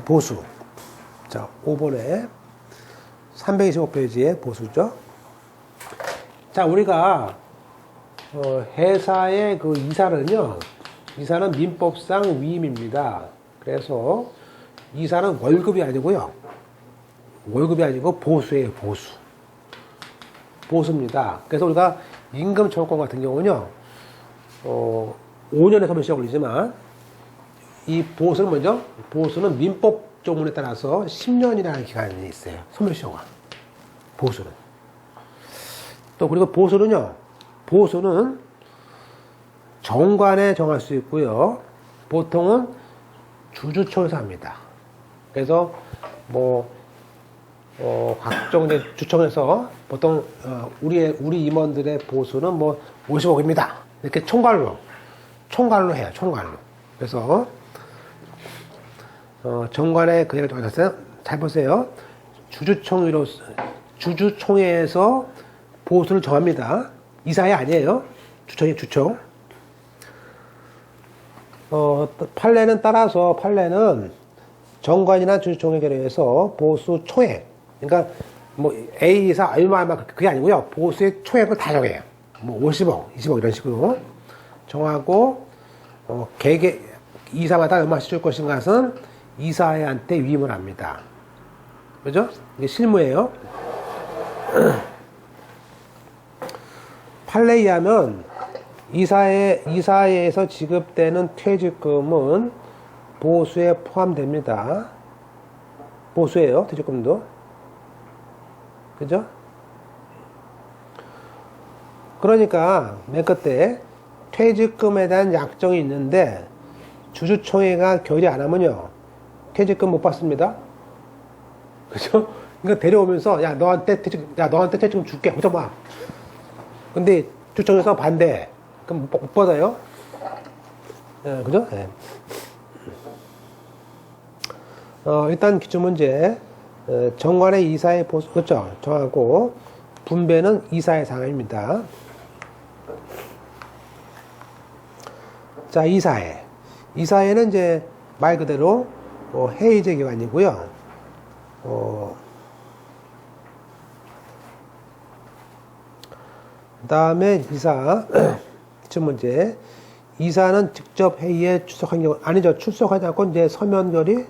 보수. 자, 5번에 325페이지의 보수죠. 자, 우리가 회사의 그 이사는요, 이사는 민법상 위임입니다. 그래서 이사는 월급이 아니고요, 월급이 아니고 보수예요, 보수. 보수입니다. 그래서 우리가 임금청구권 같은 경우는요, 5년의 소멸시효가 걸리지만, 이 보수는 뭐죠? 보수는 민법 조문에 따라서 10년이라는 기간이 있어요. 소멸시효가. 보수는. 또 그리고 보수는요, 보수는 정관에 정할 수 있고요, 보통은 주주총회에서 합니다. 그래서 각종 이제 주총에서 보통 우리 임원들의 보수는 50억입니다. 이렇게 총괄로 해요. 총괄로. 그래서 정관에 그 얘기를 정했어요. 잘 보세요. 주주총회에서 보수를 정합니다. 이사회 아니에요. 주총. 판례는 따라서 정관이나 주주총회 결의에서 보수 총액, 그러니까 A 이사 얼마 그게 아니고요. 보수의 총액을 다 정해요. 50억, 20억 이런 식으로 정하고 개개 이사마다 얼마씩 줄 것인가는 이사회한테 위임을 합니다. 그죠? 이게 실무예요. 판례에 의하면 이사회에서 지급되는 퇴직금은 보수에 포함됩니다. 보수예요, 퇴직금도. 그죠? 그러니까 맨 끝에 퇴직금에 대한 약정이 있는데 주주총회가 결의 안 하면요, 퇴직금 못 받습니다. 그죠? 그러니까 데려오면서 너한테 퇴직금 줄게. 보자 봐. 근데 주총에서 반대. 그럼 못 받아요. 그죠? 네. 일단 기출문제. 정관의 이사의 보수, 그렇죠? 정하고, 분배는 이사의 상황입니다. 자, 이사회. 이사회는 이제 말 그대로 회의제 기관이고요. 그 다음에 기출문제. 이사는 직접 회의에 출석한 경우, 아니죠. 출석하지 않고 이제 서면 결의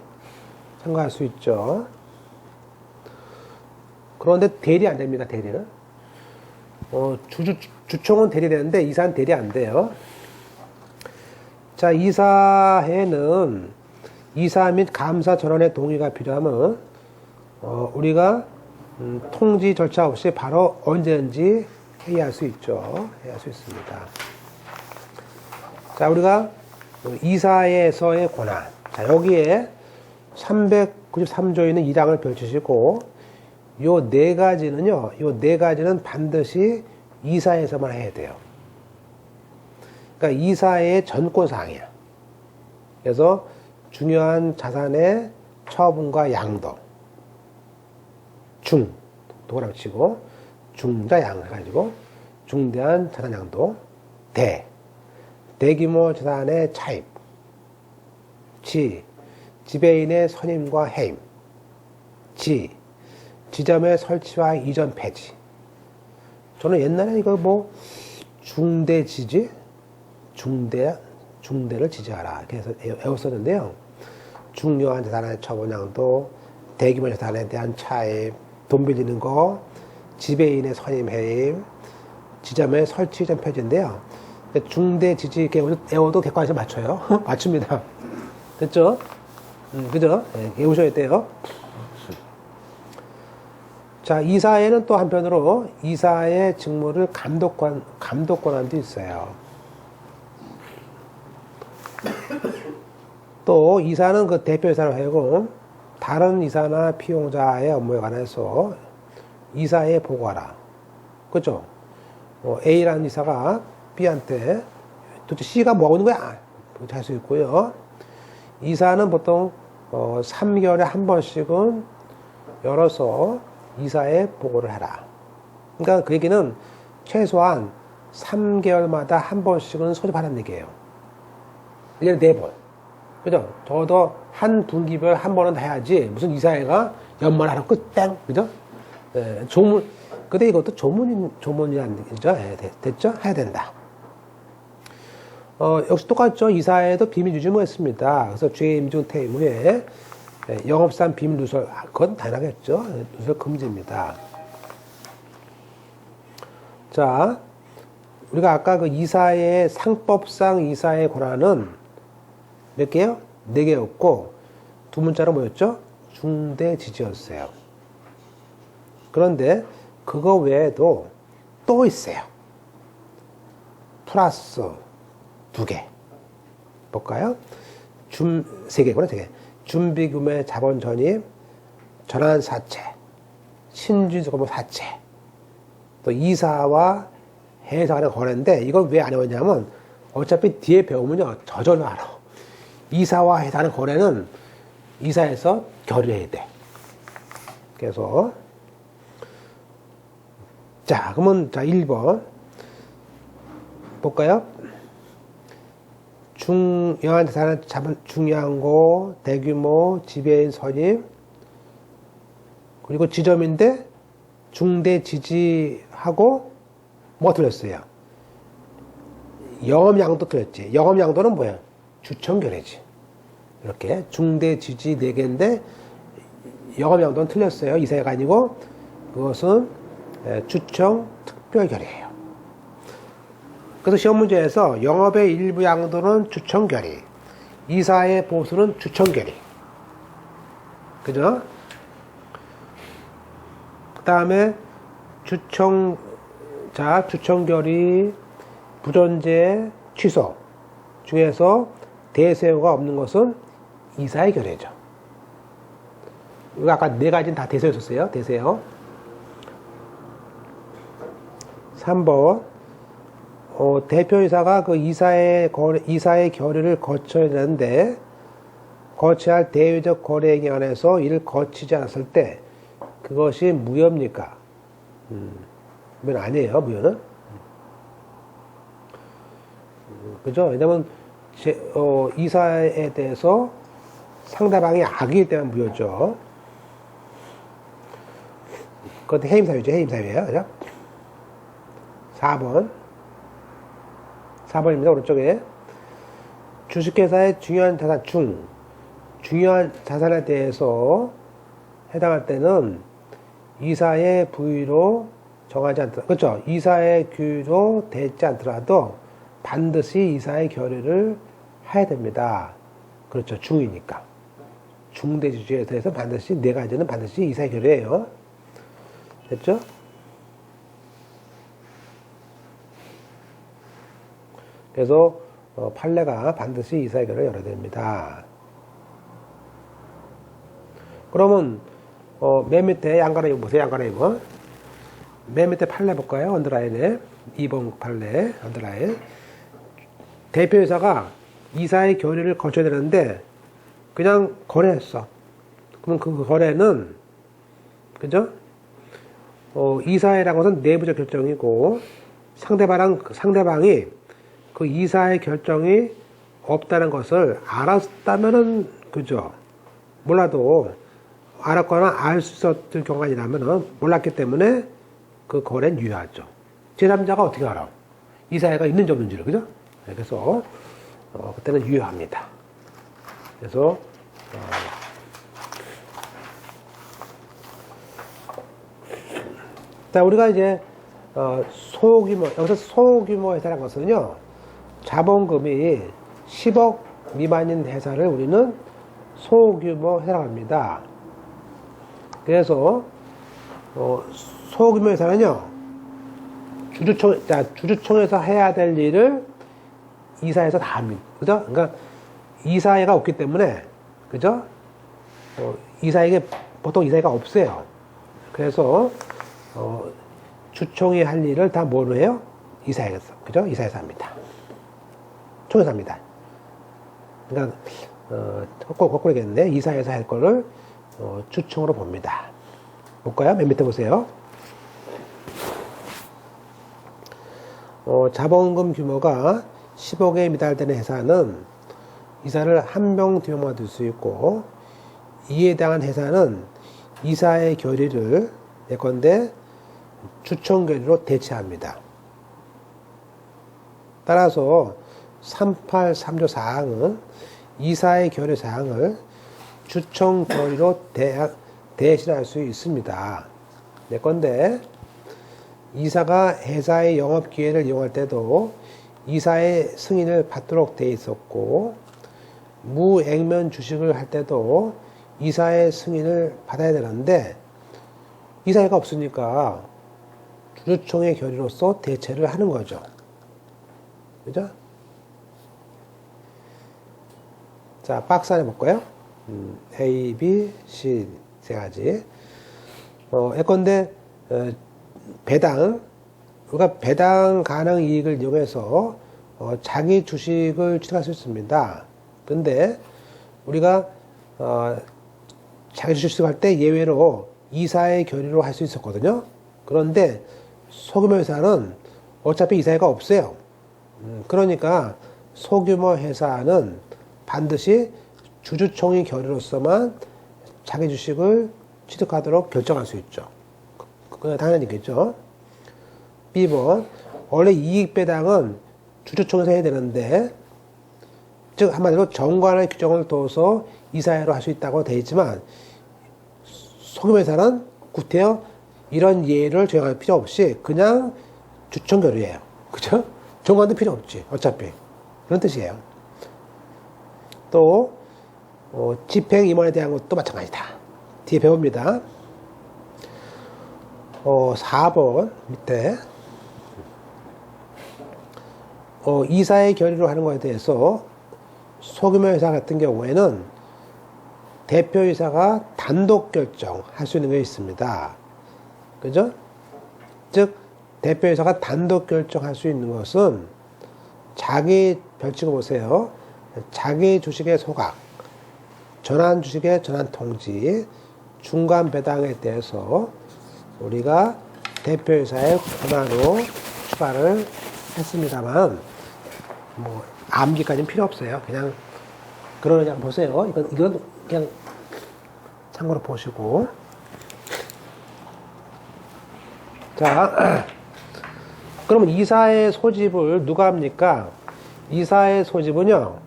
참가할 수 있죠. 그런데 대리 안 됩니다, 대리는. 주총은 대리되는데 이사는 대리 안 돼요. 자, 이사회는 이사 및 감사 전원의 동의가 필요하면, 우리가, 통지 절차 없이 바로 언제든지 회의할 수 있죠. 회의할 수 있습니다. 자, 우리가 이사회에서의 권한. 자, 여기에 393조에 있는 1항을 펼치시고, 요 네 가지는 반드시 이사회에서만 해야 돼요. 그러니까 이사회의 전권사항이야. 그래서 중요한 자산의 처분과 양도. 도구랑 치고, 중자 양을 가지고, 중대한 자산 양도. 대규모 자산의 차입. 지배인의 선임과 해임. 지점의 설치와 이전 폐지. 저는 옛날에 이거 중대지지? 중대를 지지하라. 그래서 외웠었는데요. 중요한 자산의 처분량도, 대규모 자산에 대한 차입, 돈 빌리는 거, 지배인의 선임 해임, 지점의 설치 이전 폐지인데요. 중대지지 이렇게 외워도 객관식 맞춰요. 맞춥니다. 됐죠? 그죠? 네, 외우셔야 돼요. 자, 이사회는 또 한편으로 이사의 직무를 감독권한도 있어요. 또 이사는 그 대표이사를 하고 다른 이사나 피용자의 업무에 관해서 이사에 보고하라. 그렇죠? A라는 이사가 B한테 도대체 C가 뭐 하고 있는 거야? 그렇게 할 수 있고요. 이사는 보통 3개월에 한 번씩은 열어서 이사에 보고를 해라. 그러니까 그 얘기는 최소한 3개월마다 한 번씩은 소집하라는 얘기예요. 1년에 4번. 그죠? 적어도 한 분기별 한 번은 해야지. 무슨 이사회가 연말하러 끝땡. 그죠? 예, 조문. 근데 이것도 조문이라는 얘기죠. 예, 됐죠? 해야 된다. 역시 똑같죠. 이사회도 비밀 유지 못했습니다. 그래서 죄임중 퇴임 후에 영업상 비밀 누설, 그건 당연하겠죠. 누설 금지입니다. 자, 우리가 아까 그 이사의 상법상 이사의 권한은 몇 개요? 4개였고, 두 문자로 뭐였죠? 중대지지였어요. 그런데 그거 외에도 또 있어요. 플러스 2개. 볼까요? 3개구나, 3개. 준비금의 자본 전입, 전환 사채, 신주주금 사채, 또 이사와 회사 간의 거래인데, 이건 왜 안 해왔냐면, 어차피 뒤에 배우면요, 저절로 알아. 이사와 회사 간의 거래는 이사에서 결의해야 돼. 그래서, 자, 그러면, 자, 1번. 볼까요? 중요한 자산을 잡은 중요한고, 대규모, 지배인 선임, 그리고 지점인데, 중대 지지하고, 뭐가 틀렸어요? 영업양도 틀렸지. 영업양도는 뭐야? 주청결의지. 이렇게 중대 지지 4개인데 영업양도는 틀렸어요. 이사회가 아니고 그것은 주청 특별결의예요. 그래서 시험 문제에서 영업의 일부 양도는 주청결의, 이사의 보수는 주청결의. 그죠? 그 다음에 주청결의 부존재 취소 중에서 대세효가 없는 것은 이사의 결의죠. 아까 4가지는 다 대세였었어요. 대세요. 3번. 대표이사가 그 이사의 결의를 거쳐야 되는데, 거쳐야 할 대외적 거래행위 안에서 이를 거치지 않았을 때, 그것이 무효입니까? 무효는 아니에요, 무효는. 그죠? 왜냐면, 이사에 대해서 상대방이 악이기 때문에 무효죠. 그것도 해임사유죠, 해임사유예요. 그죠? 4번. 4번입니다, 오른쪽에. 주식회사의 중요한 자산에 대해서 해당할 때는 이사의 부위로 정하지 않더라도, 그렇죠? 이사의 규로 되지 않더라도 반드시 이사의 결의를 해야 됩니다. 그렇죠. 중이니까. 중대지주에 대해서 반드시 4가지는 반드시 이사의 결의예요. 됐죠? 그래서 판례가 반드시 이사의 결의를 열어야 됩니다. 그러면 맨 밑에 양가라이브 보세요. 양가라이브. 맨 밑에 판례 볼까요? 언더라인에 2번 판례 언더라인. 대표이사가 이사의 결의를 거쳐야 되는데 그냥 거래했어. 그럼 그 거래는, 그죠? 이사회라는 것은 내부적 결정이고 상대방이 그 이사의 결정이 없다는 것을 알았다면은, 그죠? 몰라도 알았거나 알 수 있었을 경우가 아니라면은 몰랐기 때문에 그 거래는 유효하죠. 제3자가 어떻게 알아? 이사회가 있는지 없는지를, 그죠? 그래서 그때는 유효합니다. 그래서 자, 우리가 이제 소규모, 여기서 소규모 회사라는 것은요, 자본금이 10억 미만인 회사를 우리는 소규모 회사라고 합니다. 그래서 소규모 회사는요, 주주총회에서 해야 될 일을 이사회에서 다 합니다. 그죠? 그러니까 이사회가 없기 때문에, 그죠? 보통 이사회가 없어요. 그래서 주총이 할 일을 다 뭐로 해요? 이사회에서, 그죠? 이사회에서 합니다. 총회에서 합니다. 그러니까 거꾸로겠는데 이사회에서 할 거를 주총으로 봅니다. 볼까요? 맨 밑에 보세요. 자본금 규모가 10억에 미달되는 회사는 이사를 한 명, 두 명만 둘 수 있고, 이에 해당한 회사는 이사의 결의를 예컨대 주총 결의로 대체합니다. 따라서 383조 사항은 이사의 결의 사항을 주총 결의로 대신할 수 있습니다. 예컨대 이사가 회사의 영업 기회를 이용할 때도 이사의 승인을 받도록 되어 있었고, 무액면 주식을 할 때도 이사의 승인을 받아야 되는데 이사회가 없으니까 주주총회 결의로서 대체를 하는 거죠. 그죠? 자, 박스 안에 볼까요? A, B, C 세 가지. 예컨대 배당, 우리가 배당 가능 이익을 이용해서 자기 주식을 취득할 수 있습니다. 근데 우리가 자기 주식 취득할 때 예외로 이사의 결의로 할 수 있었거든요. 그런데 소규모 회사는 어차피 이사회가 없어요. 그러니까 소규모 회사는 반드시 주주총회 결의로서만 자기 주식을 취득하도록 결정할 수 있죠. 그건 당연히 있겠죠. B번, 원래 이익 배당은 주주총회에서 해야 되는데, 즉 한마디로 정관의 규정을 둬서 이사회로 할 수 있다고 되어 있지만, 소규모 회사는 구태여 이런 예를 적용할 필요 없이 그냥 주총 결의예요. 그죠? 정관도 필요 없지, 어차피. 그런 뜻이에요. 또 집행 임원에 대한 것도 마찬가지다. 뒤에 배웁니다. 4번 밑에 이사의 결의로 하는 것에 대해서 소규모 회사 같은 경우에는 대표이사가 단독 결정할 수 있는 게 있습니다. 그죠? 즉 대표이사가 단독 결정할 수 있는 것은 자기 별칭을 보세요. 자기 주식의 소각, 전환 주식의 전환 통지, 중간 배당에 대해서 우리가 대표이사의 권한으로 추가를 했습니다만, 뭐 암기까지는 필요 없어요. 그냥 그냥 보세요. 이건 그냥 참고로 보시고. 자, 그러면 이사의 소집을 누가 합니까? 이사의 소집은요,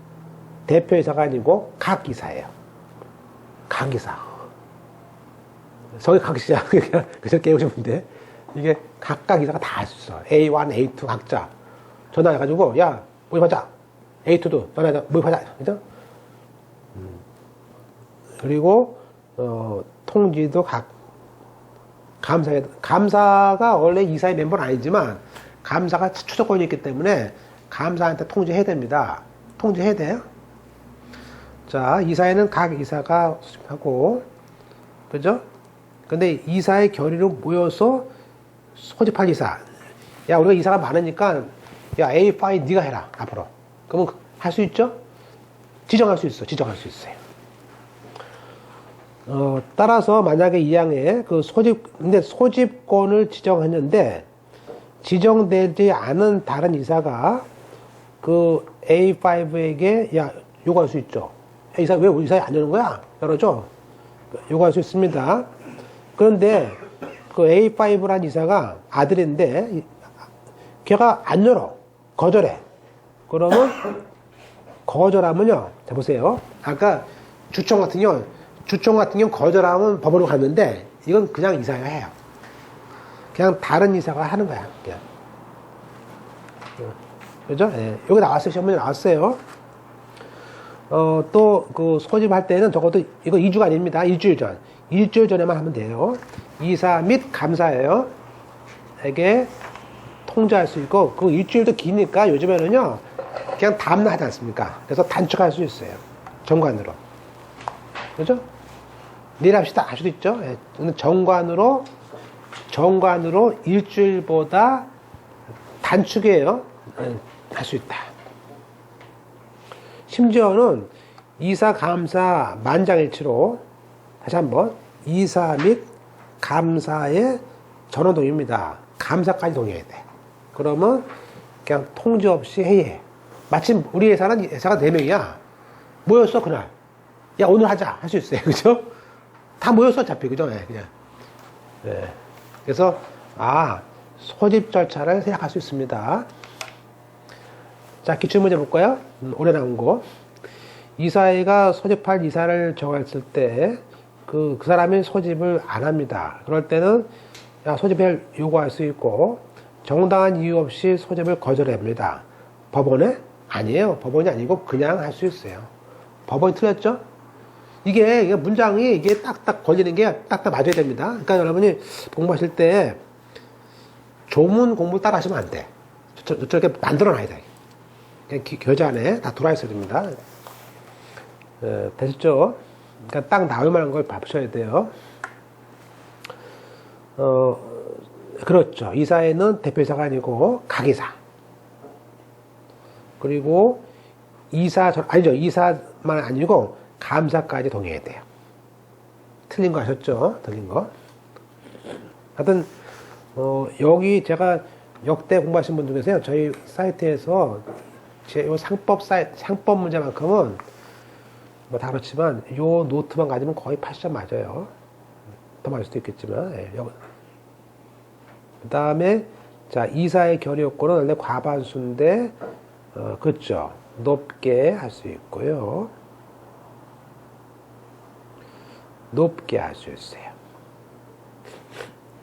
대표이사가 아니고 각 이사예요. 각 이사. 저기 각 이사. 그저 깨우시는데, 이게 각각 이사가 다 할 수 있어. A1, A2 각자. 전화해가지고, 야, 모집하자. A2도 전화해서 모집하자. 그죠? 그리고, 통지도 감사가 원래 이사의 멤버는 아니지만, 감사가 추적권이 있기 때문에, 감사한테 통지해야 됩니다. 통지해야 돼요. 자, 이사회는 각 이사가 소집하고, 그죠? 근데 이사의 결의로 모여서 소집할 이사. 야, 우리가 이사가 많으니까, 야, A5 네가 해라, 앞으로. 그러면 할 수 있죠? 지정할 수 있어. 지정할 수 있어요. 따라서 만약에 이 항에 근데 소집권을 지정했는데, 지정되지 않은 다른 이사가 그 A5에게, 야, 요구할 수 있죠. 야, 이사, 왜 우리 이사에 안 여는 거야? 열어줘. 요구할 수 있습니다. 그런데 그 A5란 이사가 아들인데, 걔가 안 열어. 거절해. 그러면, 거절하면요. 자, 보세요. 아까 주총 같은 경우 거절하면 법원으로 갔는데, 이건 그냥 이사가 해요. 그냥 다른 이사가 하는 거야. 그냥. 그죠? 예. 여기 나왔어요. 시험문제 나왔어요. 또, 소집할 때는 적어도, 이거 2주가 아닙니다. 일주일 전. 일주일 전에만 하면 돼요. 이사 및 감사예요. 에게 통지할 수 있고, 그 일주일도 기니까 요즘에는요, 그냥 다음날 하지 않습니까? 그래서 단축할 수 있어요. 정관으로. 그죠? 내일 합시다. 할 수도 있죠? 예. 정관으로 일주일보다 단축이에요. 예. 할 수 있다. 심지어는 이사, 감사, 만장일치로 다시 한번 이사 및 감사의 전원 동의입니다. 감사까지 동의해야 돼. 그러면 그냥 통지 없이 회의해. 마침 우리 회사가 4명이야. 모였어, 그날. 야, 오늘 하자. 할 수 있어요. 그죠? 다 모였어, 어차피. 그죠? 네, 그냥. 네. 그래서, 소집 절차를 생각할 수 있습니다. 자, 기출문제 볼까요? 올해 나온 거. 이사회가 소집할 이사를 정했을 때, 그 사람이 소집을 안 합니다. 그럴 때는, 야, 소집을 요구할 수 있고, 정당한 이유 없이 소집을 거절합니다. 법원에? 아니에요. 법원이 아니고 그냥 할 수 있어요. 법원이 틀렸죠? 이게 문장이 이게 딱딱 걸리는 게 딱딱 맞아야 됩니다. 그러니까 여러분이 공부하실 때 조문 공부 따라 하시면 안 돼. 저렇게 만들어 놔야 돼. 그냥 교재 안에 다 들어와 있어야 됩니다. 됐죠? 그러니까 딱 나올 만한 걸 봐주셔야 돼요. 그렇죠. 이사회는 대표이사가 아니고 각이사. 그리고 이사만 아니고 감사까지 동의해야 돼요. 틀린 거 아셨죠? 틀린 거. 하여튼, 여기 제가 역대 공부하신 분 중에서요, 저희 사이트에서 제 상법 문제만큼은 뭐 다 그렇지만, 요 노트만 가지면 거의 80점 맞아요. 더 맞을 수도 있겠지만, 예, 그 다음에, 자, 이사의 결의 요건은 원래 과반수인데, 그렇죠. 높게 할 수 있고요. 높게 할 수 있어요.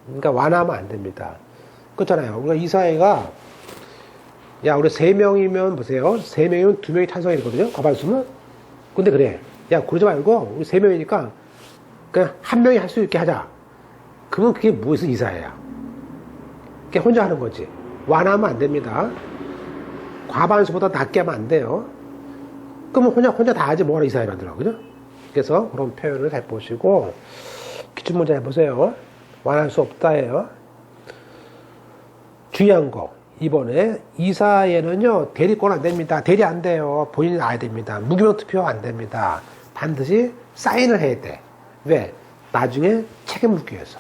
그러니까 완화하면 안 됩니다. 그렇잖아요. 우리가 이사회가, 야, 우리 3명이면 보세요. 3명이면 2명이 찬성해야 되거든요. 과반수는. 근데 그래. 야, 그러지 말고, 우리 3명이니까, 그냥 1명이 할 수 있게 하자. 그러면 그게 무슨 이사회야? 그게 혼자 하는 거지. 완화하면 안 됩니다. 과반수보다 낮게 하면 안 돼요. 그러면 혼자 다 하지 뭐하러 이사회 만들어. 그죠? 그래서 그런 표현을 잘 보시고, 기출문제 해보세요. 완화할 수 없다예요. 중요한 거. 이번에 이사회는요, 대리권 안 됩니다. 대리 안 돼요. 본인이 나야 됩니다. 무기명 투표 안 됩니다. 반드시 사인을 해야 돼. 왜? 나중에 책임 묻기 위해서.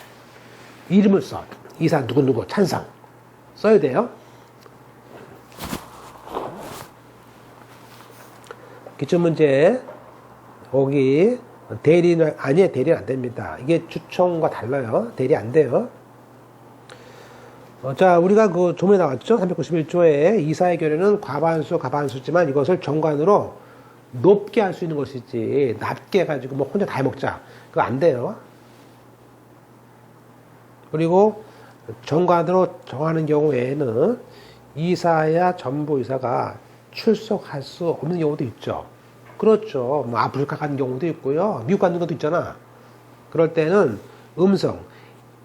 이름을 써. 이사 누구누구 찬성. 써야 돼요. 기출문제. 여기 대리는 아니에요. 대리는 안 됩니다. 이게 주총과 달라요. 대리 안 돼요. 자, 우리가 그 조문에 나왔죠. 391조에 이사의 결의는 과반수지만 이것을 정관으로 높게 할 수 있는 것이지 낮게 해가지고 뭐 혼자 다 해먹자. 그거 안 돼요. 그리고 정관으로 정하는 경우에는 이사야 전부이사가 출석할 수 없는 경우도 있죠. 그렇죠. 뭐 아프리카 가는 경우도 있고요. 미국 가는 것도 있잖아. 그럴 때는 음성.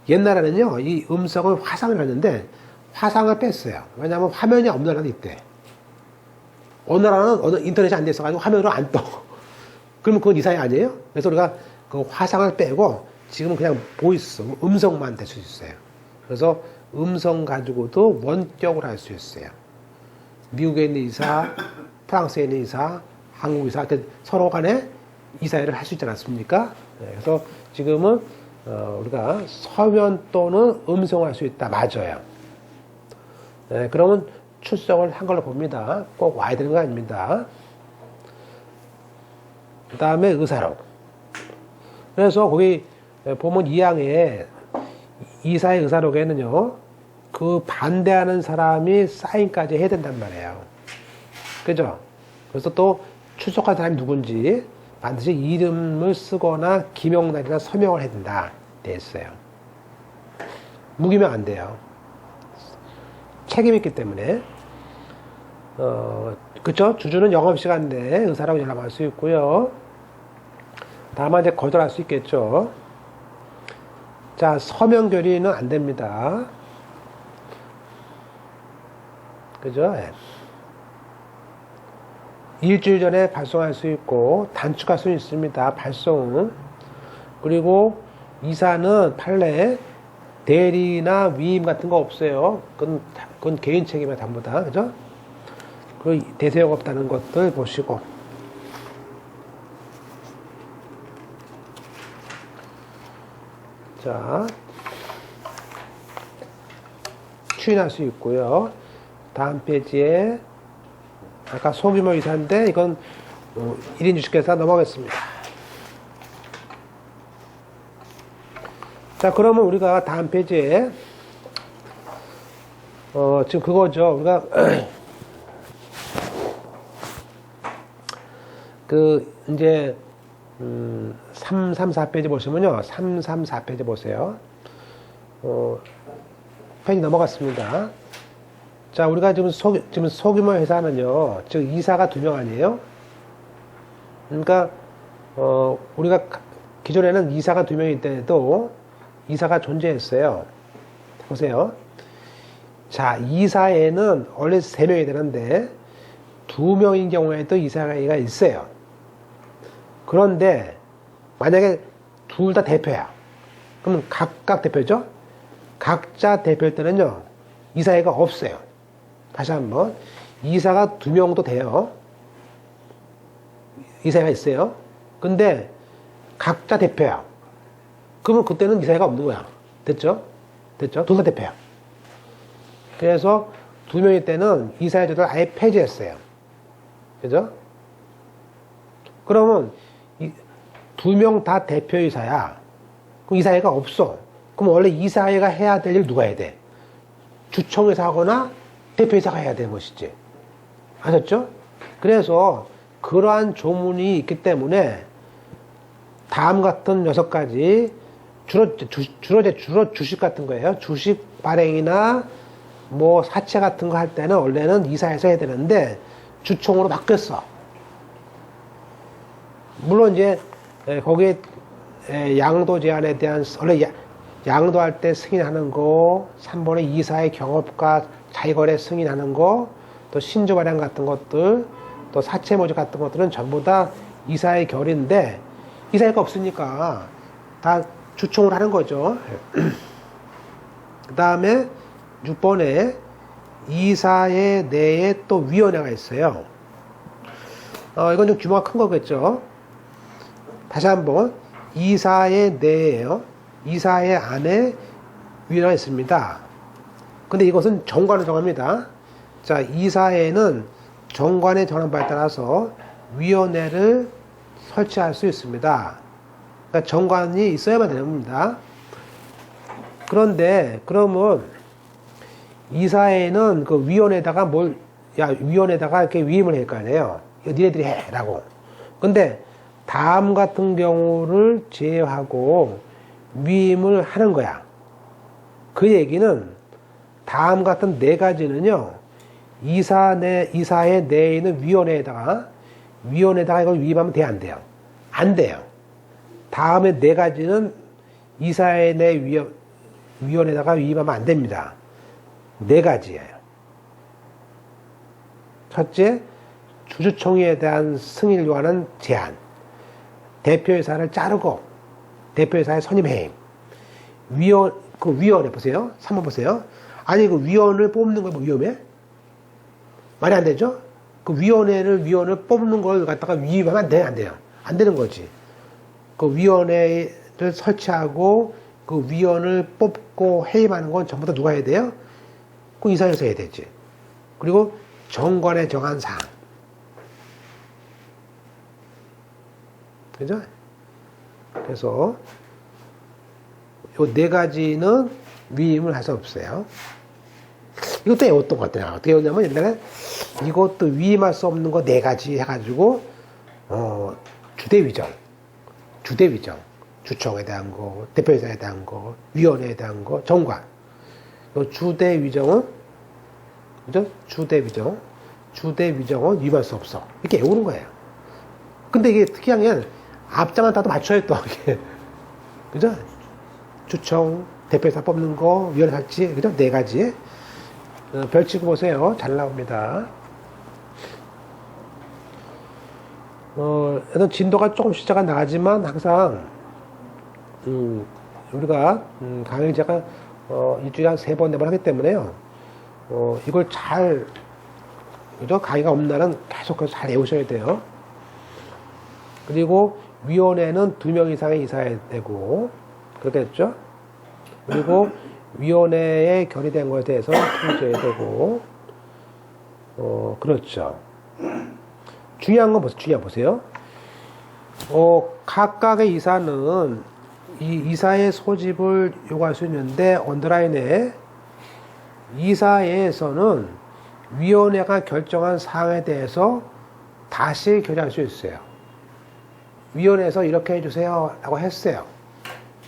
옛날에는요, 이 음성을 화상을 했는데 화상을 뺐어요. 왜냐하면 화면이 없는 나라도 있대. 어느 나라는 인터넷이 안 돼 있어가지고 화면으로 안 떠. 그러면 그건 이사회 아니에요? 그래서 우리가 그 화상을 빼고 지금은 그냥 보이스, 음성만 될 수 있어요. 그래서 음성 가지고도 원격으로 할 수 있어요. 미국에 있는 이사, 프랑스에 있는 이사, 한국 이사, 서로 간에 이사회를 할 수 있지 않습니까? 그래서 지금은 우리가 서면 또는 음성할 수 있다. 맞아요. 그러면 출석을 한 걸로 봅니다. 꼭 와야 되는 거 아닙니다. 그 다음에 의사록. 그래서 거기 보면 2항에 이사의 의사록에는요, 그 반대하는 사람이 사인까지 해야 된단 말이에요. 그죠? 그래서 또 출석한 사람이 누군지 반드시 이름을 쓰거나 기명날이나 서명을 해야 된다. 돼 있어요. 무기명 안 돼요. 책임이 있기 때문에. 그쵸? 주주는 영업시간 내에 의사라고 연락할 수 있고요. 다만 이제 거절할 수 있겠죠. 자, 서명 결의는 안 됩니다. 그죠? 네. 일주일 전에 발송할 수 있고 단축할 수 있습니다. 발송은. 그리고 이사는 판례 대리나 위임 같은 거 없어요. 그건 개인 책임이야 전부 다. 그죠? 그 대세가 없다는 것들 보시고. 자, 추인할 수 있고요. 다음 페이지에 아까 소규모 이사인데 이건 1인 주식회사 넘어가겠습니다. 자, 그러면 우리가 다음 페이지에 지금 그거죠. 우리가 이제 334페이지 보시면요. 334페이지 보세요. 페이지 넘어갔습니다. 자, 우리가 지금 소규모 회사는요, 즉 이사가 2명 아니에요? 그러니까 우리가 기존에는 이사가 2명일 때도 이사가 존재했어요. 보세요. 자, 이사에는 원래 3명이 되는데 2명인 경우에도 이사가 있어요. 그런데 만약에 둘 다 대표야. 그러면 각각 대표죠? 각자 대표일 때는요, 이사회가 없어요. 다시 한번. 이사가 2명도 돼요. 이사회가 있어요. 근데 각자 대표야. 그러면 그때는 이사회가 없는 거야. 됐죠? 됐죠? 둘 다 대표야. 그래서 2명일 때는 이사회 제도를 아예 폐지했어요. 그죠? 그러면 2명 다 대표이사야. 그럼 이사회가 없어. 그럼 원래 이사회가 해야 될 일 누가 해야 돼? 주총회사 하거나 대표이사가 해야 되는 것이지. 아셨죠? 그래서 그러한 조문이 있기 때문에 다음 같은 6가지 주로 주식 같은 거예요. 주식 발행이나 뭐 사채 같은 거 할 때는 원래는 이사회에서 해야 되는데 주총으로 바뀌었어. 물론 이제 거기에 양도 제한에 대한 원래 양도할 때 승인하는 거, 3번의 이사의 경업과 자기거래 승인하는 거, 또 신주 발행 같은 것들, 또 사채 모집 같은 것들은 전부 다 이사의 결인데 이사회가 없으니까 다 주총을 하는 거죠. 그 다음에 6번에 이사회 내에 또 위원회가 있어요. 이건 좀 규모가 큰 거겠죠. 다시 한번 이사회 내에요. 이사회 안에 위원회가 있습니다. 근데 이것은 정관을 정합니다. 자, 이사회는 정관의 정한 바에 따라서 위원회를 설치할 수 있습니다. 그러니까 정관이 있어야만 됩니다. 그런데 그러면 이사회는 그 위원회에다가 위원회에다가 이렇게 위임을 할 거 아니에요. 이거 니네들이 해라고. 근데 다음 같은 경우를 제외하고 위임을 하는 거야. 그 얘기는 다음 같은 4가지는요, 이사회 내에 있는 위원회에다가 이걸 위임하면 돼, 안 돼요? 안 돼요. 다음에 4가지는 이사회 내 위원회에다가 위임하면 안 됩니다. 4가지예요. 첫째, 주주총회에 대한 승인을 요하는 제한. 대표이사를 자르고 대표이사의 선임해임. 위원회 보세요. 3번 보세요. 아니 그 위원을 뽑는 거 뭐 위험해? 말이 안 되죠? 그 위원을 뽑는 걸 갖다가 위임하면 안 돼요. 안 되는 거지. 그 위원회를 설치하고 그 위원을 뽑고 해임하는 건 전부 다 누가 해야 돼요? 그 이사회에서 해야 되지. 그리고 정관에 정한 사항. 그죠? 그래서 요 4가지는 위임을 할 수 없어요. 이것도 어떤 것 같아요. 어떻게 하냐면 옛날에 이것도 위임할 수 없는 거 4가지 해가지고 주대위정, 주총에 대한 거, 대표이사에 대한 거, 위원회에 대한 거, 정관. 요 주대위정은 그죠? 주대위정은 위임할 수 없어. 이렇게 외우는 거예요. 근데 이게 특이한 게 앞장만 따도 맞춰요 또 이게. 그죠? 주총, 대표이사 뽑는 거, 위원회 설치, 그죠? 4가지. 별치고 보세요. 잘 나옵니다. 일단 진도가 조금씩 차가 나가지만 항상 우리가 강의 제가 일주일에 한 3번, 4번 하기 때문에요. 이걸 잘 그죠? 강의가 없는 날은 계속 잘 외우셔야 돼요. 그리고 위원회는 2명 이상의 이사해야 되고 그렇겠죠? 그리고 위원회에 결의된 것에 대해서 통지해야 되고 그렇죠. 중요한 건 보세요. 각각의 이사는 이 이사의 소집을 요구할 수 있는데, 언더라인에 이사회에서는 위원회가 결정한 사항에 대해서 다시 결정할 수 있어요. 위원회에서 이렇게 해주세요 라고 했어요.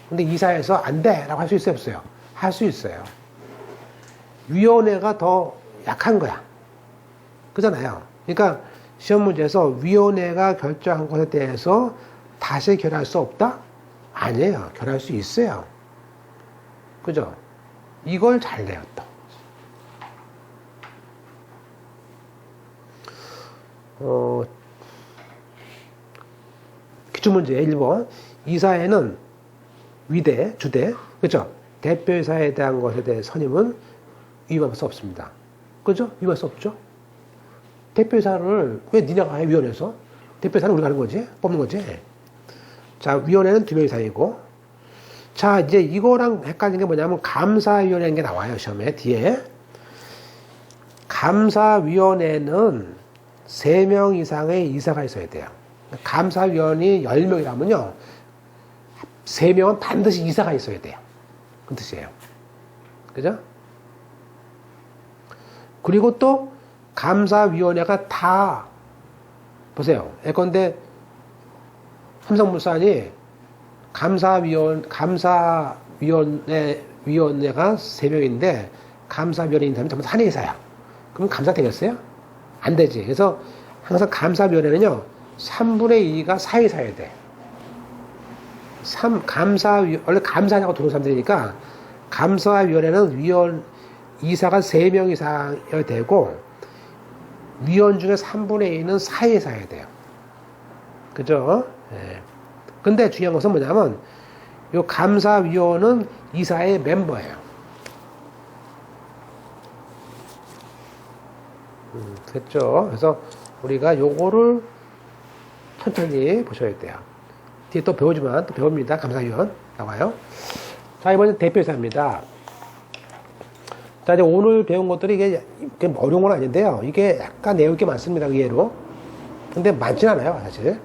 근데 이사회에서 안 돼 라고 할 수 있어요, 없어요? 할 수 있어요. 위원회가 더 약한 거야. 그잖아요. 그러니까 시험 문제에서 위원회가 결정한 것에 대해서 다시 결정할 수 없다? 아니에요. 결정할 수 있어요. 그죠? 이걸 잘 내요, 또. 기출문제 1번. 이사회는 위대, 주대, 그죠? 대표이사에 대한 것에 대해 선임은 위임할 수 없습니다. 그죠? 위임할 수 없죠? 대표이사를 왜 니네가 해, 위원회에서? 대표이사는 우리가 하는 거지? 뽑는 거지? 자, 위원회는 2명 이상이고. 자, 이제 이거랑 헷갈리는 게 뭐냐면 감사위원회인 게 나와요, 시험에, 뒤에. 감사위원회는 3명 이상의 이사가 있어야 돼요. 감사위원이 10명이라면요, 3명은 반드시 이사가 있어야 돼요. 그 뜻이에요. 그죠? 그리고 또 감사위원회가 다 보세요. 예컨대 삼성물산이 감사위원회가 3명인데 감사위원회 인사는 전부 다 한 회사야. 그럼 감사 되겠어요? 안 되지. 그래서 항상 감사위원회는요, 3분의 2가 사회사여야 돼. 원래 감사하냐고 들어온 사람들이니까, 감사위원회는 이사가 3명 이상이어야 되고, 위원 중에 3분의 2는 사회사여야 돼요. 그죠? 예. 근데 중요한 것은 뭐냐면, 요 감사위원은 이사의 멤버예요. 됐죠? 그래서 우리가 요거를 천천히 보셔야 돼요. 뒤에 또 배우지만 또 배웁니다. 감사위원 나와요. 자, 이번엔 대표이사입니다. 자, 이제 오늘 배운 것들이 이게 어려운 건 아닌데요. 이게 약간 내용이 꽤 많습니다. 의외로. 근데 많진 않아요, 사실.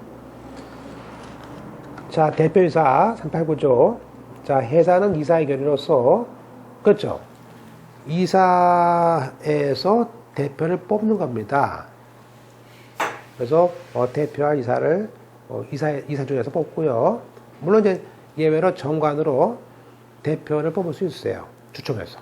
자, 대표이사 389조. 자, 회사는 이사의 결의로서, 그렇죠? 이사에서 대표를 뽑는 겁니다. 그래서 대표와 이사를 이사 중에서 뽑고요. 물론 이제 예외로 정관으로 대표를 뽑을 수 있어요. 추첨해서.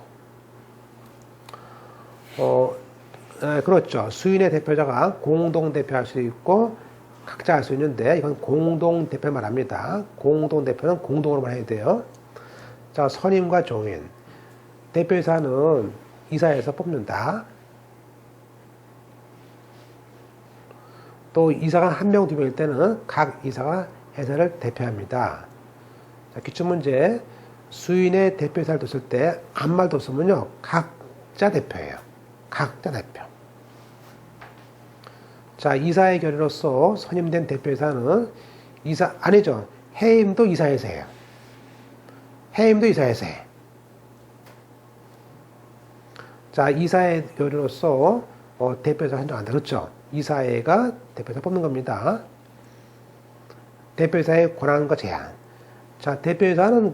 그렇죠. 수인의 대표자가 공동 대표할 수 있고 각자 할 수 있는데 이건 공동 대표 말합니다. 공동 대표는 공동으로만 해야 돼요. 자, 선임과 종인. 대표이사는 이사에서 뽑는다. 또 이사가 1명, 2명일 때는 각 이사가 회사를 대표합니다. 자, 기출문제. 수인의 대표이사를 뒀을 때 아무 말도 없으면요, 각자 대표예요. 각자 대표. 자, 이사의 결의로서 선임된 대표이사는 아니죠. 해임도 이사에서 해요. 해임도 이사에서 해. 자, 이사의 결의로서 대표이사 선정한다. 그렇죠? 이사회가 대표이사 뽑는 겁니다. 대표이사의 권한과 제한. 자, 대표이사는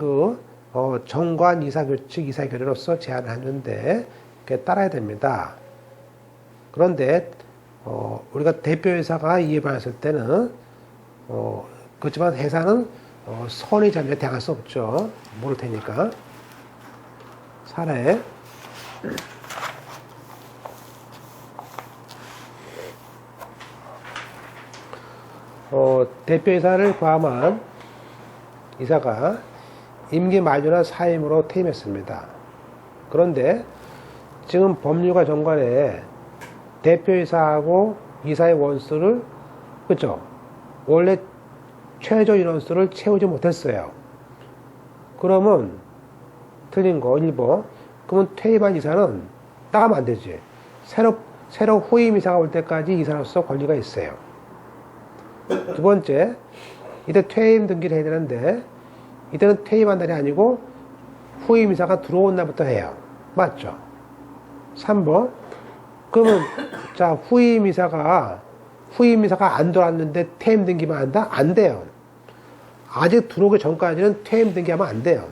정관 이사 규칙 이사의 결의로서 제안을 하는데 그게 따라야 됩니다. 그런데 우리가 대표이사가 이에 반했을 때는 그렇지만 회사는 선의 자료에 대항할 수 없죠. 모를 테니까. 사례. 대표이사를 포함한 이사가 임기 만료나 사임으로 퇴임했습니다. 그런데 지금 법률과 정관에 대표이사하고 이사의 원수를, 그렇죠? 원래 최저 인원수를 채우지 못했어요. 그러면 틀린 거 1번. 그러면 퇴임한 이사는 나가면 안 되지. 새로 후임 이사가 올 때까지 이사로서 권리가 있어요. 두 번째, 이때 퇴임 등기를 해야 되는데 이때는 퇴임한 날이 아니고 후임 이사가 들어온 날부터 해요. 맞죠? 3번. 그러면 자, 후임 이사가 후임이사가 안 들어왔는데 퇴임 등기만 한다? 안 돼요. 아직 들어오기 전까지는 퇴임 등기하면 안 돼요.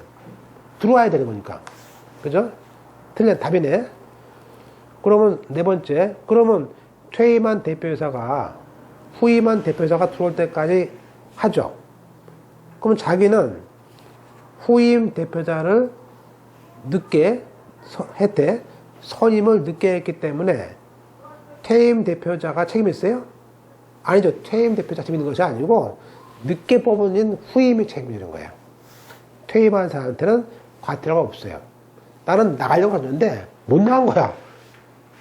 들어와야 되는 거니까. 그죠? 틀린 답이네. 그러면 네 번째, 그러면 퇴임한 대표이사가 후임한 대표이사가 들어올 때까지 하죠. 그러면 자기는 후임 대표자를 늦게 했대. 선임을 늦게 했기 때문에 퇴임 대표자가 책임이 있어요? 아니죠. 퇴임 대표자 책임 있는 것이 아니고 늦게 뽑은 후임이 책임이 있는 거예요. 퇴임한 사람한테는 과태료가 없어요. 나는 나가려고 했는데 못 나간 거야.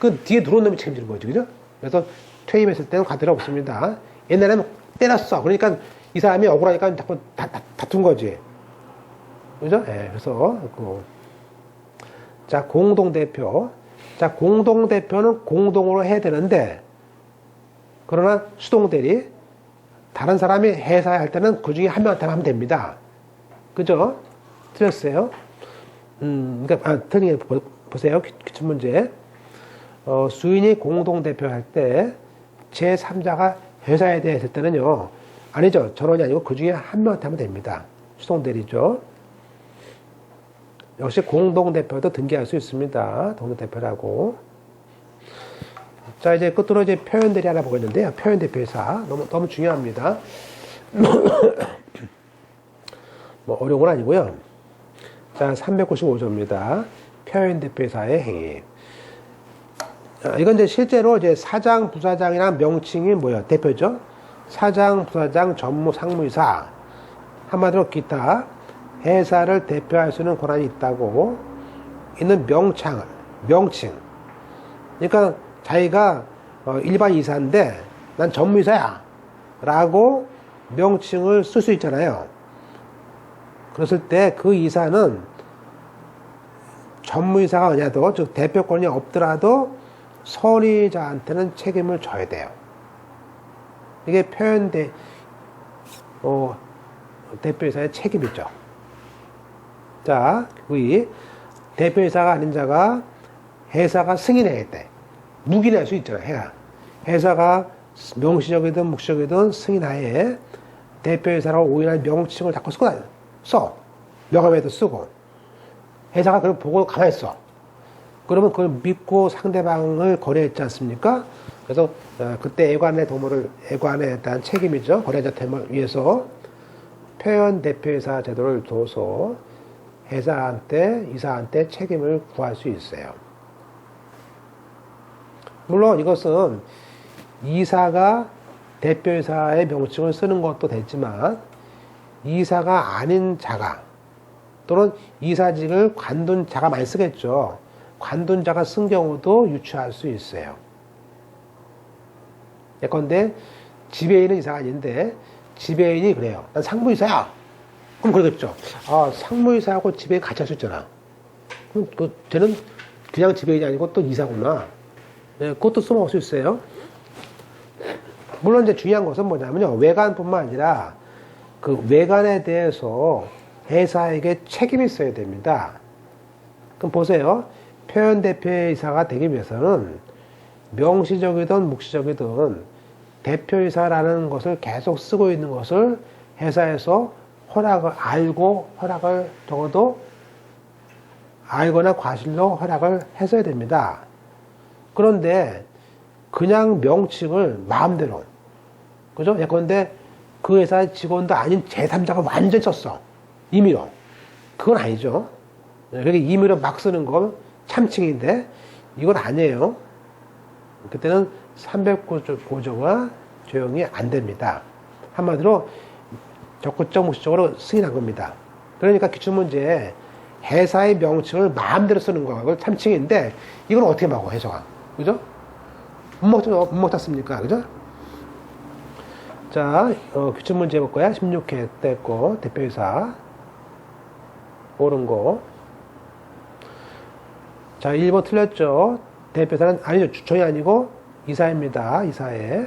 그 뒤에 들어온 놈이 책임지는 거죠. 그죠? 그래서 퇴임했을 때는 과태료 없습니다. 옛날에는 때렸어. 그러니까 이 사람이 억울하니까 자꾸 다툰 거지. 그죠? 예, 그래서, 자, 공동대표. 자, 공동대표는 공동으로 해야 되는데, 그러나 수동대리, 다른 사람이 회사에 할 때는 그 중에 한 명한테만 하면 됩니다. 그죠? 틀렸어요? 그러니까, 틀린 게 보세요. 기출문제. 수인이 공동대표 할 때, 제3자가 회사에 대해 했을 때는요, 아니죠. 전원이 아니고 그 중에 한 명한테 하면 됩니다. 수동대리죠. 역시 공동대표도 등기할 수 있습니다. 동동대표라고. 자, 이제 끝으로 이제 표현대리 하나 보겠는데요. 표현대표이사. 너무 중요합니다. 뭐, 어려운 건 아니고요. 자, 395조입니다. 표현대표이사의 행위. 이건 이제 실제로 이제 사장, 부사장이나 명칭이 뭐예요? 대표죠? 사장, 부사장, 전무, 상무이사. 한마디로 기타. 회사를 대표할 수 있는 권한이 있다고 있는 명칭. 그러니까 자기가 일반 이사인데 난 전무이사야 라고 명칭을 쓸 수 있잖아요. 그랬을 때 그 이사는 전무이사가 아니라도, 즉 대표권이 없더라도 선의자한테는 책임을 져야 돼요. 이게 대표이사의 책임이죠. 자, 대표이사가 아닌 자가 회사가 승인해야 돼. 묵인할 수 있잖아요. 회사가 명시적이든 묵시적이든 승인하에 대표이사라고 오인한 명칭을 자꾸 써. 명함에도 쓰고. 회사가 그걸 보고 가만히 있어. 그러면 그걸 믿고 상대방을 거래했지 않습니까? 그래서 그때 애관에 대한 책임이죠. 거래자 됨을 위해서 표현 대표이사 제도를 둬서 이사한테 책임을 구할 수 있어요. 물론 이것은 이사가 대표이사의 명칭을 쓰는 것도 됐지만 이사가 아닌 자가 또는 이사직을 관둔 자가 많이 쓰겠죠. 관둔 자가 쓴 경우도 유추할 수 있어요. 예컨대 지배인은 이사가 아닌데 지배인이 그래요. 난 상무이사야. 그럼 그러겠죠. 아, 상무이사하고 지배인 같이 할 수 있잖아. 그럼 쟤는 그냥 지배인이 아니고 또 이사구나. 네, 그것도 써먹을 수 있어요. 물론 이제 중요한 것은 뭐냐면요. 외관뿐만 아니라 그 외관에 대해서 회사에게 책임이 있어야 됩니다. 그럼 보세요. 표현대표이사가 되기 위해서는 명시적이든 묵시적이든 대표이사라는 것을 계속 쓰고 있는 것을 회사에서 허락을 적어도 알거나 과실로 허락을 했어야 됩니다. 그런데 그냥 명칭을 마음대로, 그죠? 예컨대 그 회사의 직원도 아닌 제3자가 완전히 썼어. 임의로. 그건 아니죠. 그렇게 임의로 막 쓰는 건 참칭인데 이건 아니에요. 그때는 309조가 적용이 안 됩니다. 한마디로 적극적 묵시적으로 승인한 겁니다. 그러니까 기출문제에 회사의 명칭을 마음대로 쓰는 거, 그걸 참칭인데 이건 어떻게 막어, 회사가. 그죠? 못 먹었습니까? 그죠? 자, 기출문제 볼 거야. 16회 때 대표이사. 옳은 거. 자, 1번 틀렸죠? 대표이사는 아니죠. 주총이 아니고 이사입니다. 이사에.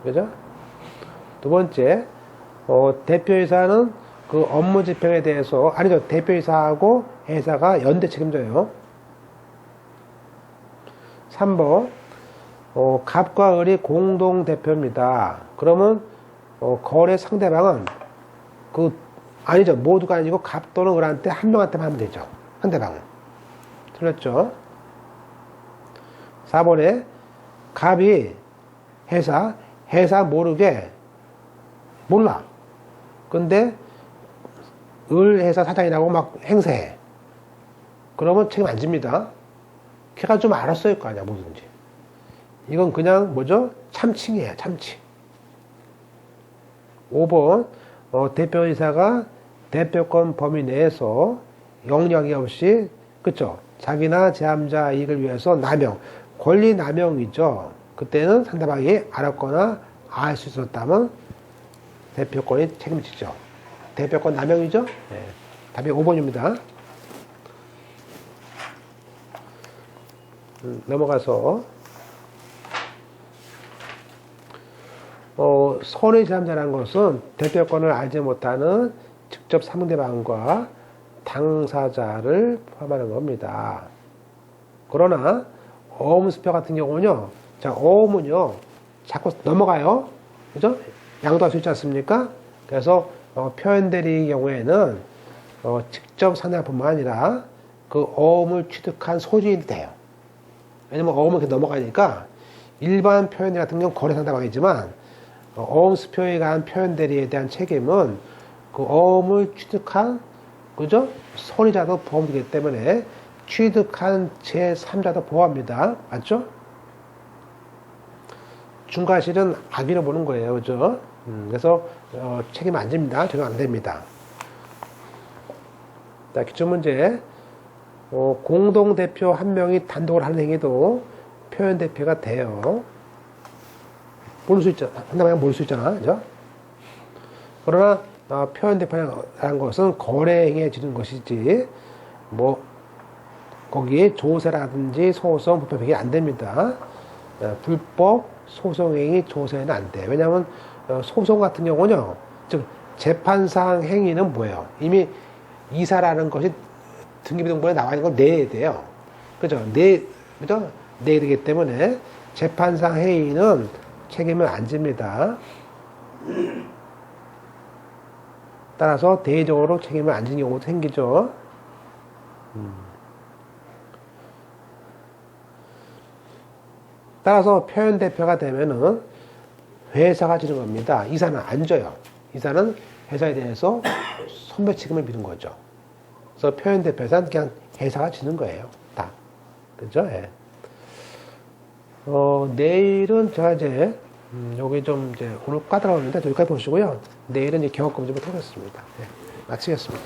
그죠? 두 번째, 대표이사는 그 업무 집행에 대해서, 아니죠. 대표이사하고 회사가 연대 책임져요. 3번, 갑과 을이 공동 대표입니다. 그러면 거래 상대방은 아니죠. 모두가 아니고 갑 또는 을한테 한 명한테만 하면 되죠. 상대방은. 틀렸죠? 4번에 갑이 회사 모르게 몰라. 근데 을 회사 사장이라고 막 행세해. 그러면 책임 안 집니다. 걔가 좀 알았어야 할 거 아니야, 뭐든지. 이건 그냥 뭐죠? 참칭이에요, 참칭. 5번, 대표이사가 대표권 범위 내에서 영역이 없이, 그쵸? 자기나 제함자 이익을 위해서 남용, 권리 남용이죠. 그때는 상대방이 알았거나 알 수 있었다면 대표권이 책임지죠. 대표권 남용이죠? 네. 답이 5번입니다. 넘어가서 선의 제함자라는 것은 대표권을 알지 못하는 직접 상대방과 당사자를 포함하는 겁니다. 그러나 어음수표 같은 경우는요, 자, 어음은요 자꾸 넘어가요. 그죠? 양도할 수 있지 않습니까? 그래서 표현대리의 경우에는 직접 상대방뿐만 아니라 그 어음을 취득한 소지인이 돼요. 왜냐면 어음은 이렇게 넘어가니까 일반 표현대리 같은 경우는 거래 상대방이지만 어음수표에 관한 표현대리에 대한 책임은 그 어음을 취득한 그죠? 선의자도 포함되기 때문에 취득한 제3자도 포함합니다. 맞죠? 중과실은 악의로 보는 거예요. 그죠? 그래서 책임 안 집니다. 적용 안 됩니다. 자, 기출문제. 공동대표 한 명이 단독으로 하는 행위도 표현대표가 돼요. 모를 수 있잖아. 상대방이 모를 수 있잖아. 그죠? 그러나 표현대표라는 것은 거래행위에 지는 것이지 뭐 거기에 조세라든지 소송, 불법행위 안 됩니다. 불법 소송행위 조세는 안 돼. 왜냐하면 소송 같은 경우는요, 즉 재판상 행위는 뭐예요? 이미 이사라는 것이 등기부등본에 나와 있는 걸 내야 돼요. 그죠? 그죠? 내야 되기 때문에 재판상 행위는 책임을 안 집니다. 따라서 대외적으로 책임을 안 지는 경우도 생기죠. 따라서 표현대표가 되면은 회사가 지는 겁니다. 이사는 안 져요. 이사는 회사에 대해서 선배 책임을 미는 거죠. 그래서 표현대표에서는 그냥 회사가 지는 거예요. 다. 그죠? 예. 내일은 제가 이제, 여기 좀 이제 오늘 까다로웠는데 여기까지 보시고요. 내일은 이제 경험검 좀 해보겠습니다. 예. 마치겠습니다.